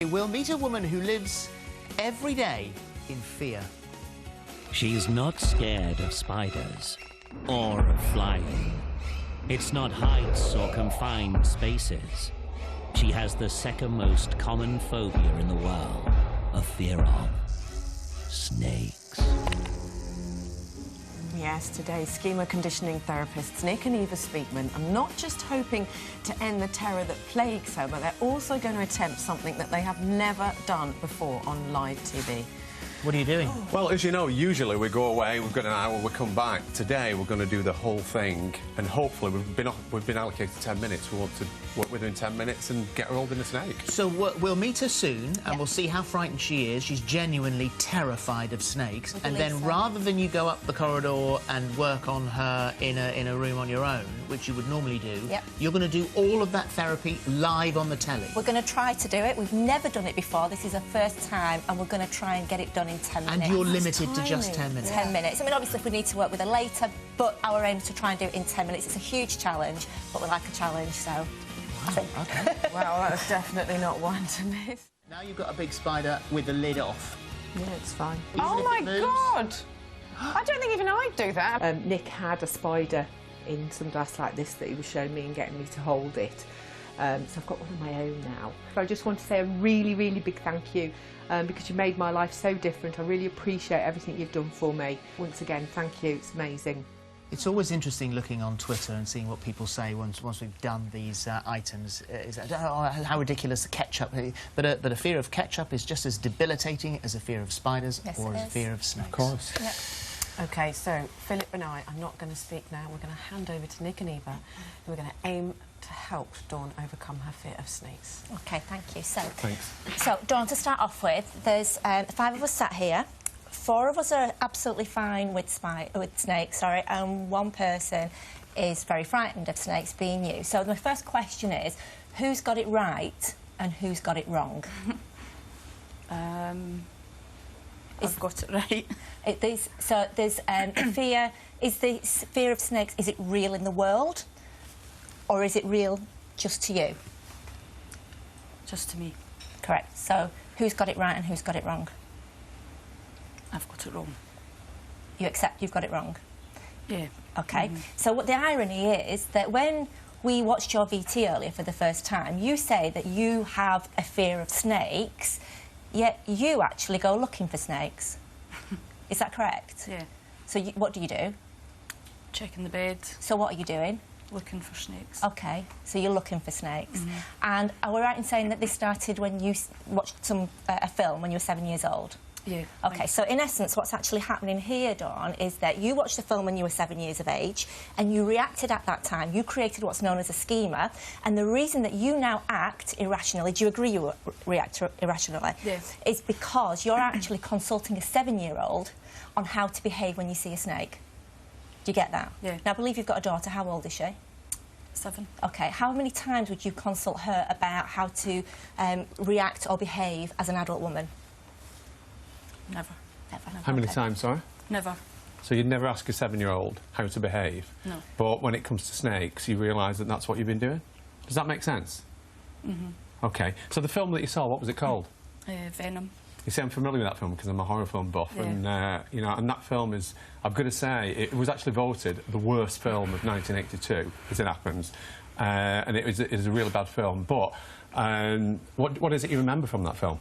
We'll meet a woman who lives every day in fear. She's not scared of spiders or of flying. It's not heights or confined spaces. She has the second most common phobia in the world, a fear of snakes. Yes, today, schema conditioning therapists Nik and Eva Speakman are not just hoping to end the terror that plagues her, but they're also going to attempt something that they have never done before on live TV. What are you doing? Well, as you know, usually we go away, we've got an hour, we come back. Today we're going to do the whole thing, and hopefully we've been allocated 10 minutes. We want to work within 10 minutes and get her holding a snake. So we'll meet her soon, and we'll see how frightened she is. She's genuinely terrified of snakes. And then, rather than you go up the corridor and work on her in a room on your own, which you would normally do, you're going to do all of that therapy live on the telly. We're going to try to do it. We've never done it before. This is our first time, and we're going to try and get it done in 10 minutes. And you're limited to just 10 minutes. 10 minutes. I mean, obviously, if we need to work with her later, but our aim is to try and do it in 10 minutes. It's a huge challenge, but we like a challenge, so... Wow, OK. Well, that's definitely not one to miss. Now you've got a big spider with the lid off. Yeah, it's fine. Oh, my God! I don't think even I'd do that. Nick had a spider in some glass like this that he was showing me and getting me to hold it. So I've got one of my own now. I just want to say a really, really big thank you because you made my life so different. I really appreciate everything you've done for me. Once again, thank you. It's amazing. It's always interesting looking on Twitter and seeing what people say once we've done these items. How ridiculous the ketchup is. But a fear of ketchup is just as debilitating as a fear of spiders or as a fear of snakes. Of course. Yep. OK, so Philip and I are not going to speak now. We're going to hand over to Nik and Eva, and we're going to aim to help Dawn overcome her fear of snakes. OK, thank you. So, thanks. So, Dawn, to start off with, there's 5 of us sat here. 4 of us are absolutely fine with snakes, and 1 person is very frightened of snakes, being you. So my first question is, who's got it right and who's got it wrong? I've got it right. So there's fear. Is the fear of snakes, is it real in the world, or is it real just to you? Just to me. Correct. So who's got it right and who's got it wrong? I've got it wrong. You accept you've got it wrong? Yeah. OK. So what the irony is that when we watched your VT earlier for the first time, you say that you have a fear of snakes, yet you actually go looking for snakes. Is that correct? Yeah. So what do you do? Checking the bed. So what are you doing? Looking for snakes. OK, so you're looking for snakes. And are we right in saying that this started when you watched a film when you were 7 years old? Yeah. OK, so in essence, what's actually happening here, Dawn, is that you watched a film when you were 7 years of age and you reacted at that time. You created what's known as a schema, and the reason that you now act irrationally, do you agree you react irrationally? Yeah. Is because you're actually consulting a 7-year-old on how to behave when you see a snake. Do you get that? Yeah. Now, I believe you've got a daughter. How old is she? 7. OK, how many times would you consult her about how to react or behave as an adult woman? Never. Never. How many times, sorry? Never. So you'd never ask a 7-year-old how to behave? No. But when it comes to snakes, you realise that that's what you've been doing? Does that make sense? OK. So the film that you saw, what was it called? Venom. You see, I'm familiar with that film because I'm a horror film buff, and you know, and that film is, I've got to say, it was actually voted the worst film of 1982, as it happens, and it was a really bad film. But what is it you remember from that film?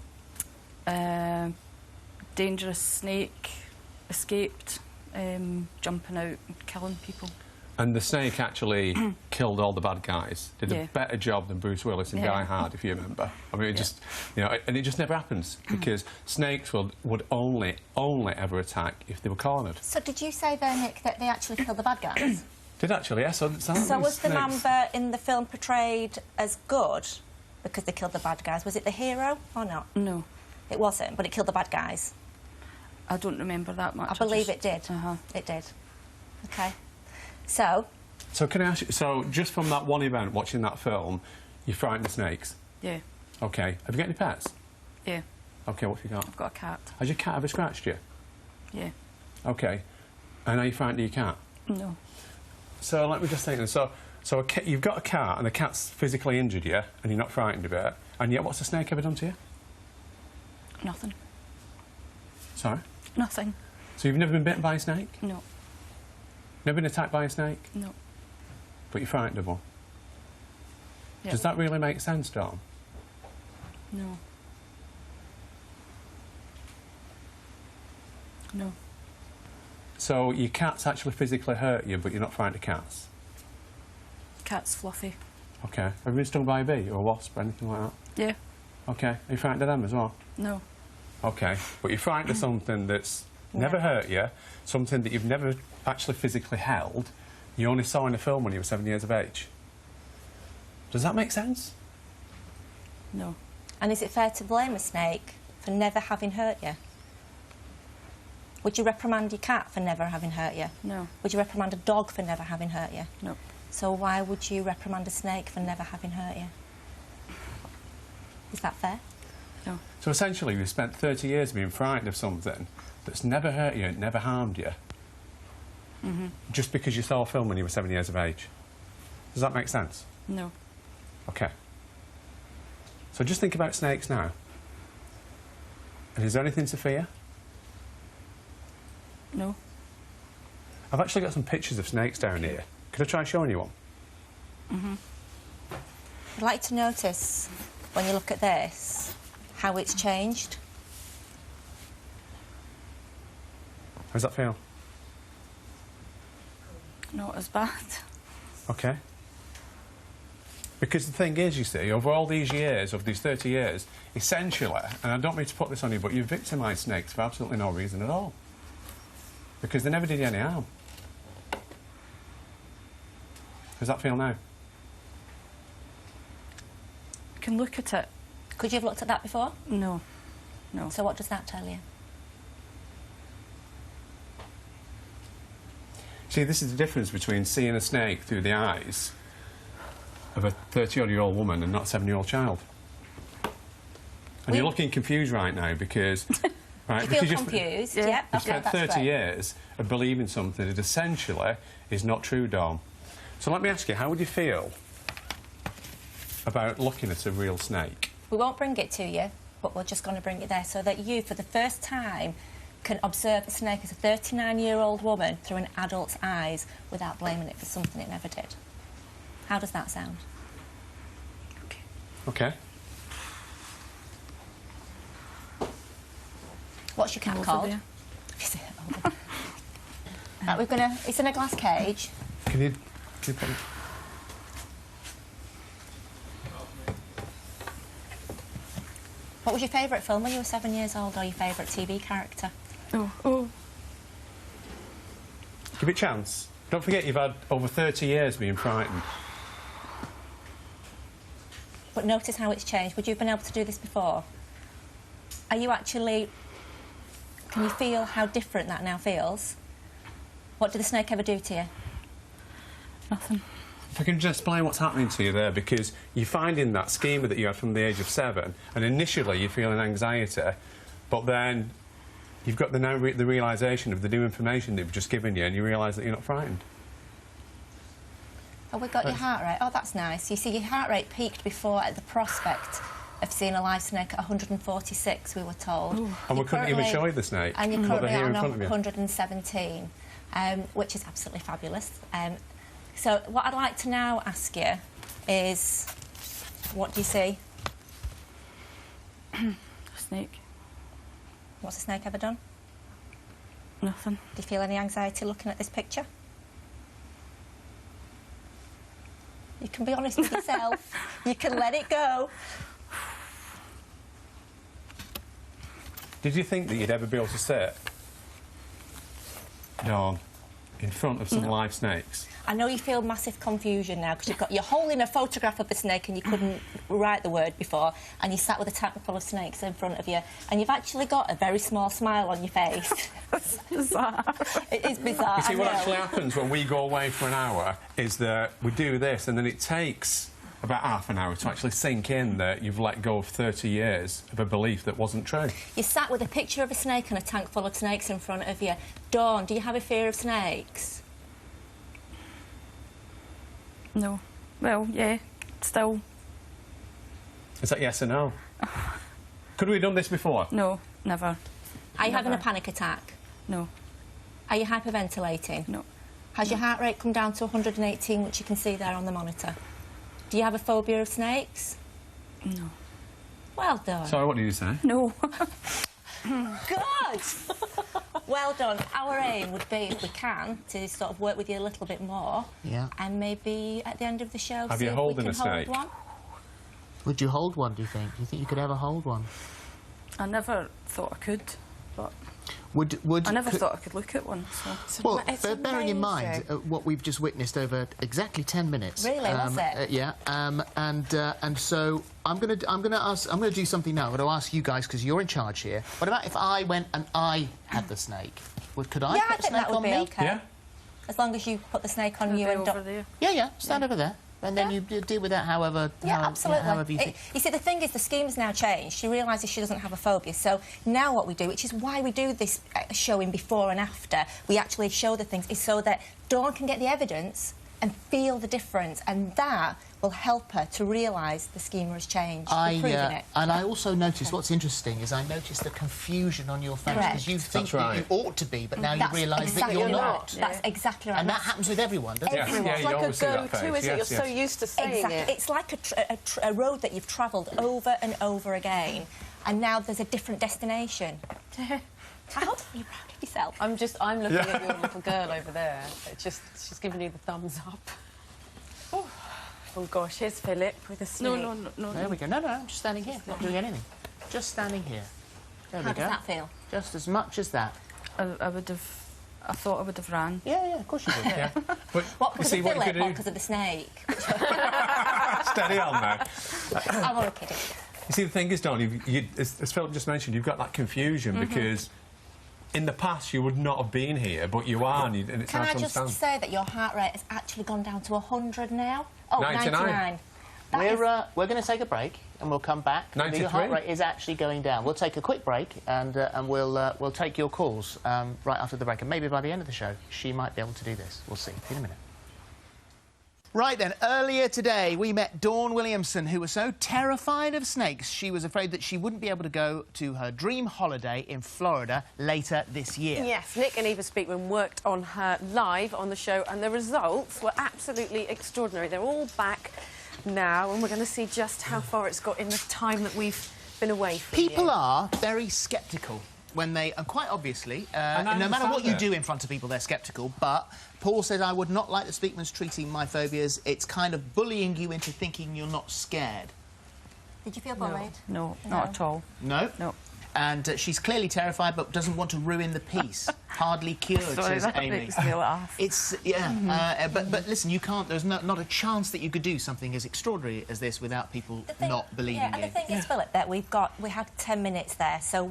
Dangerous snake, escaped, jumping out and killing people. And the snake actually killed all the bad guys. Did a better job than Bruce Willis in Die Hard, if you remember. I mean, it just, you know, and it just never happens because snakes would only ever attack if they were cornered. So did you say there, Nick, that they actually killed the bad guys? Did actually, yes. Yeah, so was the Mamba in the film portrayed as good because they killed the bad guys? Was it the hero or not? No. It wasn't, but it killed the bad guys. I don't remember that much. I believe it did. It did. OK. So can I ask you, so just from that one event, watching that film, you're frightened of snakes? Yeah. OK. Have you got any pets? Yeah. OK, what have you got? I've got a cat. Has your cat ever scratched you? Yeah. OK. And are you frightened of your cat? No. So let me just think. So you've got a cat and the cat's physically injured you and you're not frightened of it, and yet what's a snake ever done to you? Nothing. Sorry? Nothing. So you've never been bitten by a snake? No. Never been attacked by a snake? No. But you're frightened of one? Yep. Does that really make sense, Dawn? No. No. So your cats actually physically hurt you, but you're not frightened of cats? Cat's fluffy. Okay. Have you been stung by a bee or a wasp or anything like that? Yeah. Okay. Are you frightened of them as well? No. Okay. But you're frightened of something that's never hurt you, something that you've never actually physically held, you only saw in a film when you were 7 years of age. Does that make sense? No. And is it fair to blame a snake for never having hurt you? Would you reprimand your cat for never having hurt you? No. Would you reprimand a dog for never having hurt you? No. So why would you reprimand a snake for never having hurt you? Is that fair? No. So essentially you've spent 30 years being frightened of something that's never hurt you, never harmed you, just because you saw a film when you were 7 years of age. Does that make sense? No. Okay. So just think about snakes now. And is there anything to fear? No. I've actually got some pictures of snakes down here. Could I try showing you one? I'd like to notice, when you look at this, how it's changed. How does that feel? Not as bad. Okay. Because the thing is, you see, over all these years, of these 30 years, essentially, and I don't mean to put this on you, but you've victimised snakes for absolutely no reason at all. Because they never did you any harm. How does that feel now? I can look at it. Could you have looked at that before? No. No. So what does that tell you? See, this is the difference between seeing a snake through the eyes of a 30-odd-year-old woman and not a 7-year-old child. And you're looking confused right now because... Right, You because feel confused? Yeah, you've spent that's 30 great. years of believing something that essentially is not true, Dawn. So let me ask you, how would you feel about looking at a real snake? We won't bring it to you, but we're just going to bring it there so that you, for the first time, can observe a snake as a 39-year-old woman through an adult's eyes without blaming it for something it never did. How does that sound? Okay. Okay. What's your cat Over called? there. Right, we're gonna. It's in a glass cage. Can you put it? What was your favourite film when you were 7 years old, or your favourite TV character? Oh. Oh. Give it a chance. Don't forget you've had over 30 years being frightened. But notice how it's changed. Would you have been able to do this before? Are you actually... Can you feel how different that now feels? What did the snake ever do to you? Nothing. If I can just explain what's happening to you there, because you're finding that schema that you had from the age of 7, and initially you're feeling anxiety, but then you've got the realisation of the new information they've just given you, and you realise that you're not frightened. Oh, we got your heart rate. Oh, that's nice. You see, your heart rate peaked before at the prospect of seeing a live snake at 146, we were told. Ooh. And we couldn't even show you the snake. And you're but they're currently here in on front of you. 117, which is absolutely fabulous. So what I'd like to now ask you is, what do you see? A snake. What's the snake ever done? Nothing. Do you feel any anxiety looking at this picture? You can be honest with yourself. You can let it go. Did you think that you'd ever be able to sit down in front of some live snakes? I know you feel massive confusion now because you're holding a photograph of the snake and you couldn't write the word before, and you sat with a tank full of snakes in front of you, and you've actually got a very small smile on your face. It's bizarre. It is bizarre. You see, I what know. actually happens when we go away for an hour is that we do this, and then it takes about half an hour to actually sink in that you've let go of 30 years of a belief that wasn't true. You sat with a picture of a snake and a tank full of snakes in front of you. Dawn, do you have a fear of snakes? No. Well, yeah. Still. Is that yes or no? Could we have done this before? No, never. Are you having a panic attack? No. Are you hyperventilating? No. Has your heart rate come down to 118, which you can see there on the monitor? Do you have a phobia of snakes? No. Well done. Sorry, what did you say? No. Good! Well done. Our aim would be, if we can, to sort of work with you a little bit more. Yeah. And maybe at the end of the show, Have see you if holding we a can hold snake? one. Would you hold one, do you think? Do you think you could ever hold one? I never thought I could, but Would I never thought I could look at one, so... Well, It's bearing in mind amazing. what we've just witnessed over exactly 10 minutes. Really, was it? Yeah, and so I'm gonna do something now. I'm gonna ask you guys, because you're in charge here. What about if I went and I had the snake? Could I Yeah, put I a think snake that would on be me? okay. Yeah. As long as you put the snake on you It'll and be over there. Yeah, stand over there, and then you deal with that however. Yeah, absolutely. However you think. You see, the thing is, the scheme has now changed. She realises she doesn't have a phobia. So now what we do, which is why we do this showing before and after, we actually show the things, is so that Dawn can get the evidence and feel the difference, and that will help her to realise the schema has changed. We're proving it. And I also noticed, what's interesting is I noticed the confusion on your face, Correct. because you think That's right. that you ought to be, but now you That's realise that exactly you're right. not. That's exactly right. And that happens with everyone, doesn't Yes, it? yeah, It's you like a always see that go-to, face. isn't it? Yes, You're so yes. used to saying Exactly. it. It's like a road that you've travelled over and over again, and now there's a different destination. I hope you're proud of yourself. I'm looking at your little girl over there. She's giving you the thumbs up. Oh gosh, here's Philip with a snake. No. There we go. No, I'm just standing here, not doing anything. Just standing here. There How we go. does that feel? Just as much as that. I thought I would have ran. Yeah, of course you would. Yeah. But What, you because see of what you Philip, could or do. because of the snake? Steady on now. I'm only kidding. You see, the thing is, Dawn, as Philip just mentioned, you've got that confusion because in the past you would not have been here, but you are, and it's Can hard I to just understand. say that your heart rate has actually gone down to 100 now? Oh, 99. 99. That is- We're going to take a break and we'll come back. Your 93. heart rate is actually going down. We'll take a quick break and we'll take your calls right after the break. And maybe by the end of the show, she might be able to do this. We'll see in a minute. Right then, earlier today we met Dawn Williamson, who was so terrified of snakes she was afraid that she wouldn't be able to go to her dream holiday in Florida later this year. Yes, Nik and Eva Speakman worked on her live on the show, and the results were absolutely extraordinary. They're all back now, and we're going to see just how far it's got in the time that we've been away from People you. are very sceptical when they, and quite obviously, I no matter what you understand do in front of people, they're sceptical. But Paul says, I would not like the Speakmans treating my phobias. It's kind of bullying you into thinking you're not scared. Did you feel bullied? No, not at all. No? No. And she's clearly terrified, but doesn't want to ruin the peace. Hardly cured, Sorry, says that Amy. makes me laugh. It's, yeah, but listen, you can't, there's not a chance that you could do something as extraordinary as this without people not believing and you. the thing is, Philip, that we had 10 minutes there, so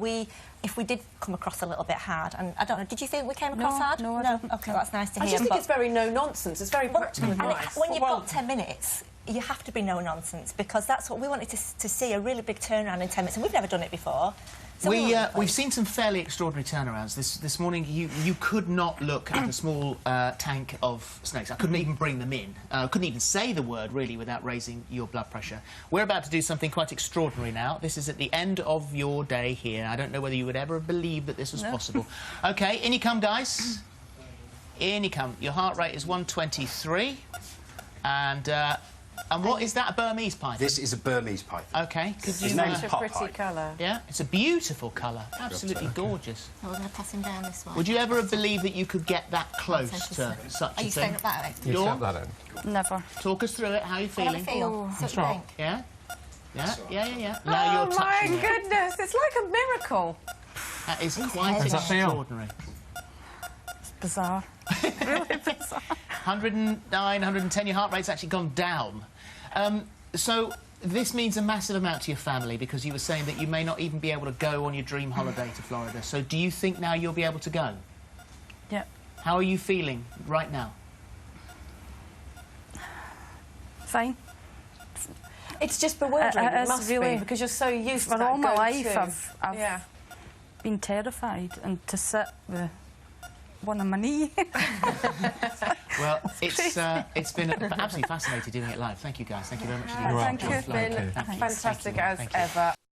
if we did come across a little bit hard, and I don't know, did you think we came across hard? No, I didn't. OK, that's nice to I hear. just think but- it's very no-nonsense. It's very practical and advice. when you've Well, got 10 minutes, you have to be no-nonsense, because that's what we wanted to see, a really big turnaround in 10 minutes, and we've never done it before. So We've seen some fairly extraordinary turnarounds. This morning, you could not look at a small tank of snakes. I couldn't even bring them in. Couldn't even say the word, really, without raising your blood pressure. We're about to do something quite extraordinary now. This is at the end of your day here. I don't know whether you would ever have believed that this was possible. OK, in you come, guys. In you come. Your heart rate is 123. And what is that, a Burmese python? This is a Burmese python. OK, could His you... name's Such a Popeye. pretty colour. Yeah, it's a beautiful colour. Absolutely gorgeous. we're going to pass him down this way. Would you ever have believed that you could get that close to such Are a you thing? staying up that way? You Dawn? slap that in. Never. Talk us through it. How are you How do you feeling? feel? See what you think. Yeah? Yeah. Now you're Oh my touching it. goodness, it's like a miracle. That is quite How's that feel? extraordinary. It's bizarre. Really bizarre. 109, 110, your heart rate's actually gone down. So this means a massive amount to your family, because you were saying that you may not even be able to go on your dream holiday to Florida. So do you think now you'll be able to go? Yeah. How are you feeling right now? Fine. It's just bewildering, it It's must really- be, because you're so used to For that all my life, go-to. I've been terrified, and to sit with one on my knee. Well, it's been absolutely fascinating doing it live. Thank you, guys. Thank you very much. Thank you. You're It's been welcome. fantastic Thank you. as Thank you. ever.